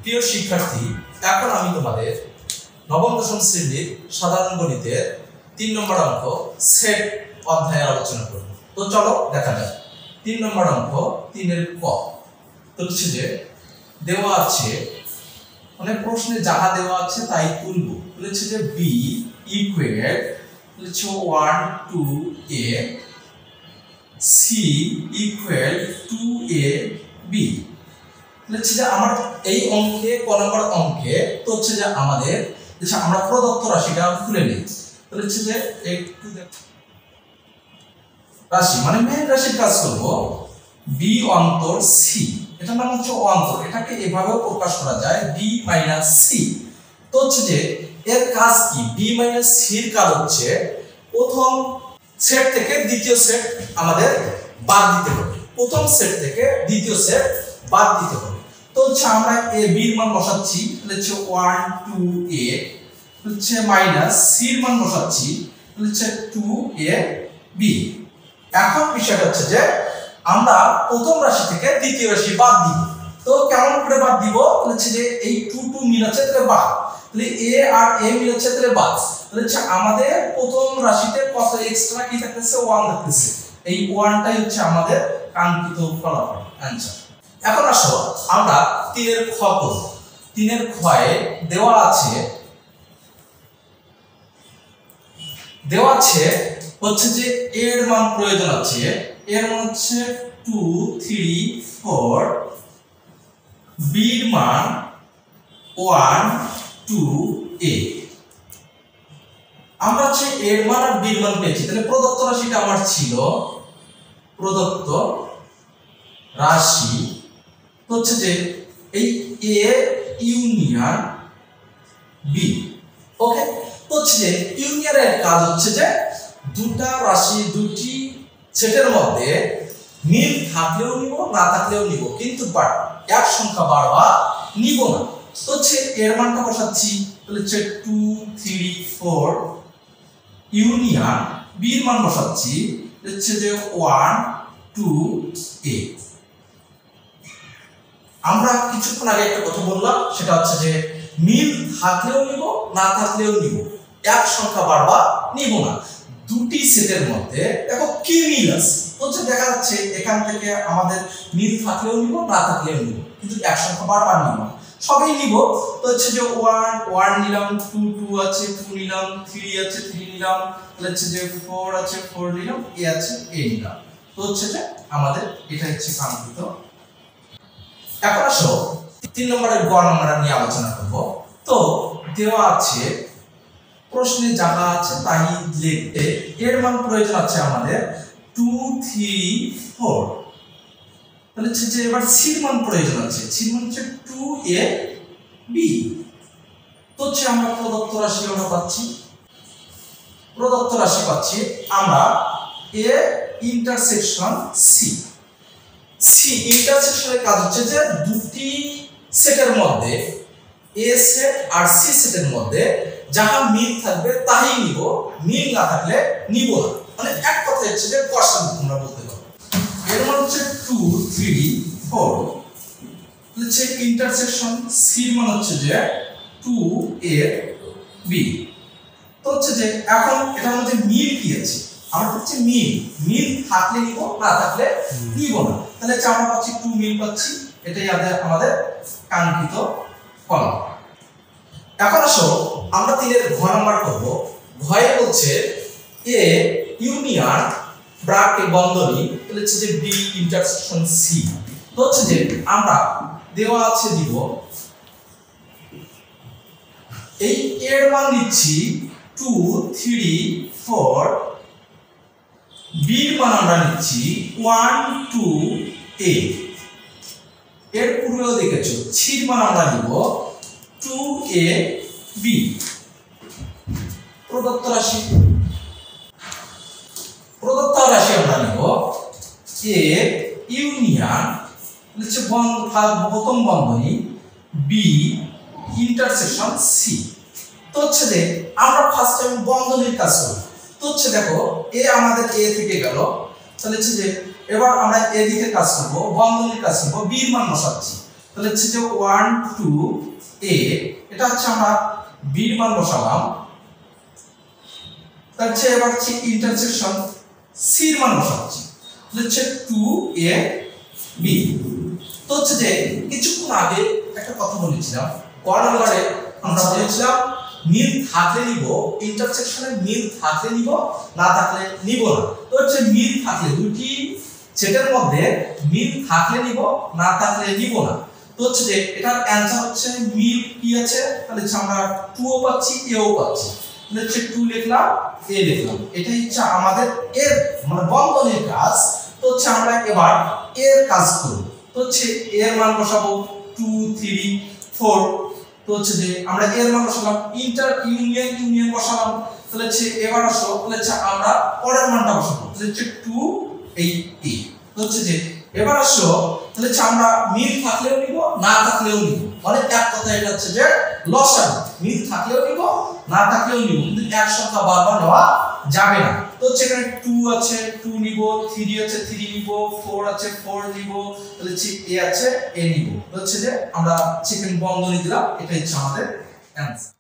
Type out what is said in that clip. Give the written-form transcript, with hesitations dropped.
প্রিয় শিক্ষার্থী, এখন আমি তোমাদের নবম দশম শ্রেণীর সাধারণ গণিতের 3 নম্বর অঙ্ক সেট অধ্যায়ে আলোচনা করব। তো চলো দেখা যাক। 3 নম্বর অঙ্ক 3 এর ক। তো হচ্ছে যে দেওয়া আছে, মানে প্রশ্নে যাহা দেওয়া আছে তাই তুলব। বলেছে যে b ইকুয়াল হচ্ছে 1 2a, c equal 2a b। হচ্ছে যে আমার এই অঙ্কে ক নম্বর অঙ্কে তো হচ্ছে যে আমাদের আমরা প্রদত্ত রাশিটা তুলে নিই। তাহলে হচ্ছে যে একটু রাশি মানে মেইন রাশির কাজ করব b অন্তর c, এটা নাম হচ্ছে অন্তর। এটাকে এভাবেও প্রকাশ করা যায় b মাইনাস c। তো হচ্ছে যে এর কাজ কি? b মাইনাস c এর কাজ হচ্ছে প্রথম সেট থেকে দ্বিতীয় সেট আমাদের বাদ দিতে হবে, প্রথম সেট থেকে দ্বিতীয় সেট বাদ দিতে হবে। তো হচ্ছে আমরা a b এর মান বসাচ্ছি, তাহলে হচ্ছে 1 2a হচ্ছে মাইনাস c এর মান বসাচ্ছি, তাহলে হচ্ছে 2a b। এখন বিষয়টা হচ্ছে যে আমরা প্রথম রাশি থেকে দ্বিতীয় রাশি বাদ দিব। তো কেমন করে বাদ দিব? হচ্ছে যে এই 2 2 মিল আছে তাহলে বাদ, তাহলে a আর a মিল আছে তাহলে বাদ। তাহলে হচ্ছে আমাদের প্রথম রাশিতে কত এক্সট্রা কি থাকতেছে? 1 থাকতেছে। এই 1টাই হচ্ছে আমাদের কাঙ্ক্ষিত ফলাফল, आंसर। এখন আসো আমরা 3 এর খ করব। 3 এর খয়ে দেওয়া আছে হচ্ছে যে এর মান প্রয়োজন আছে। এর মান হচ্ছে 2 3 4, b এর মান 1 2a। আমরা হচ্ছে এর মান আর b এর মান পেয়েছি। তাহলে প্রদত্ত রাশিটা আমার ছিল প্রদত্ত রাশি হচ্ছে যে এই a ইউনিয়ন b। ওকে, তো হচ্ছে যে ইউনিয়নের কাজ হচ্ছে যে দুটা রাশি দুটি সেটের মধ্যে মিল থাকলেও নিব না থাকলেও নিব, কিন্তু বাট এক সংখ্যা বারবার নিব না। তো হচ্ছে এর মানটা বসাচ্ছি, তাহলে হচ্ছে 2 3 4 ইউনিয়ন b এর মান বসাচ্ছি হচ্ছে যে 1 2a। আমরা কিছুক্ষণ আগে একটা কথা বললাম, সেটা হচ্ছে যে মিল থাকলেও নিব না থাকলেও নিব, এক সংখ্যা বারবার নিব না। দুটি সেটের মধ্যে দেখো কি মিল আছে, তো হচ্ছে দেখা যাচ্ছে এখান থেকে আমাদের মিল থাকলেও নিব না থাকলেও নিব, কিন্তু এক সংখ্যা বারবার নিব না, সবই নিব। তো হচ্ছে যে 1 1 নিলাম, 2 2 আছে 2 নিলাম, 3 আছে 3 নিলাম, তাহলে হচ্ছে যে 4 আছে 4 নিলাম, a আছে a নিলাম। তো হচ্ছে যে আমাদের এটা হচ্ছে কাঙ্ক্ষিত। এখন আসো 3 নম্বরের গ আমরা নিয়ে আলোচনা করব। তো দেওয়া আছে প্রশ্নে যাহা আছে তাই লিখতে এর মান প্রয়োজন আছে আমাদের 2 3 4। তাহলে হচ্ছে যে এবার c এর মান প্রয়োজন আছে, c এর মান হচ্ছে 2a b। তো হচ্ছে আমরা প্রদত্ত রাশি আমরা পাচ্ছি আমরা a ইন্টারসেকশন c। সি ইন্টারসেকশনের কাজ হচ্ছে যে দুটি সেটের মধ্যে এ সেট আর সি সেটের মধ্যে যাহা মিল থাকবে তাই নিব, মিল না থাকলে নিব না। মানে এক কথা হচ্ছে যে কষান তোমরা বলতে পারো। এর মানে হচ্ছে 2 3 4 হচ্ছে ইন্টারসেকশন সি এর মানে হচ্ছে যে 2a b। তো হচ্ছে যে এখন এটার মধ্যে মিল কি আছে? আমরা হচ্ছে মিল থাকলে নিব না থাকলে নিব না। তাহলে আমরা পাচ্ছি 2 মিল পাচ্ছি, এটাই আমাদের কাঙ্ক্ষিত ফলাফল। এখন আসো আমরা 3 এর ঘ নাম্বার করব। ঘয়ে বলছে a ইউনিয়ন ব্র্যাকেট বন্ধনী, তাহলে হচ্ছে যে b ইন্টারসেকশন c। তো হচ্ছে যে আমরা দেওয়া আছে দিব এই এর মান নিচ্ছি 2 3 4, b এর মান আমরা নিচ্ছি 1 2a। এর পূর্বেও দেখেছো c এর মান আমরা নিব 2a b। প্রদত্ত রাশি আমরা নিব a ইউনিয়ন হচ্ছে প্রথম বন্ধনী b ইন্টারসেকশন c। তো হচ্ছে যে আমরা ফার্স্ট টাইম বন্ধনীর কাজ করব। তো হচ্ছে দেখো a আমাদের a থেকে গেল, তাহলে হচ্ছে যে এবার আমরা এদিকে কাজ করব, বন্ধনীর কাজ করব, b এর মান বসাচ্ছি। তাহলে হচ্ছে যে 1 2 a এটা হচ্ছে আমরা b এর মান বসালাম, তার হচ্ছে এবার হচ্ছে ইন্টারসেকশন c এর মান বসাচ্ছি, তাহলে হচ্ছে 2 a b। তো হচ্ছে যে কিছুক্ষণ আগে একটা কথা বলেছিলাম, কোয়ার নাম্বারে আমরা বলেছিলাম মিল থাকলে নিব, ইন্টারসেকশনে মিল থাকলে নিব, না থাকলে নিব না। তো হচ্ছে মিল থাকলে দুটি সেটের মধ্যে মিল থাকলে নিব, না থাকলে নিব না। তো হচ্ছে যে এটার অ্যানসার হচ্ছে মিল কি আছে, তাহলে হচ্ছে আমরা 2 ও পাচ্ছি a ও পাচ্ছি, তাহলে হচ্ছে 2 লিখলাম a লিখলাম, এটাই হচ্ছে আমাদের এর মানে বন্ধনের কাজ। তো হচ্ছে আমরা এবার এর কাজ করব। তো হচ্ছে এর মান বসাবো 2 3 4। তো হচ্ছে যে আমরা এর মান বসালাম, ইন্টার ইউনিয়ন বসালাম, তাহলে হচ্ছে এবার আসো, তাহলে হচ্ছে আমরা পরের মানটা বসাবো, তাহলে হচ্ছে 2 এই a। তো হচ্ছে যে এবার আসো, তাহলে হচ্ছে আমরা মিল থাকলেও নিব, না থাকলেও নিব, মানে এক কথা এটা হচ্ছে যে লসাগু, মিল থাকলেও নিব, না থাকলেও নিব, কিন্তু এক সংখ্যা বারবার নেওয়া যাবে না। তো হচ্ছে এখানে 2 আছে 2 নিব, 3 আছে 3 নিব, 4 আছে 4 নিব, তাহলে হচ্ছে a আছে a নিব। তো হচ্ছে যে আমরা চিকেন বন্ধনী দিলাম, এটা হচ্ছে আমাদের অ্যানসার।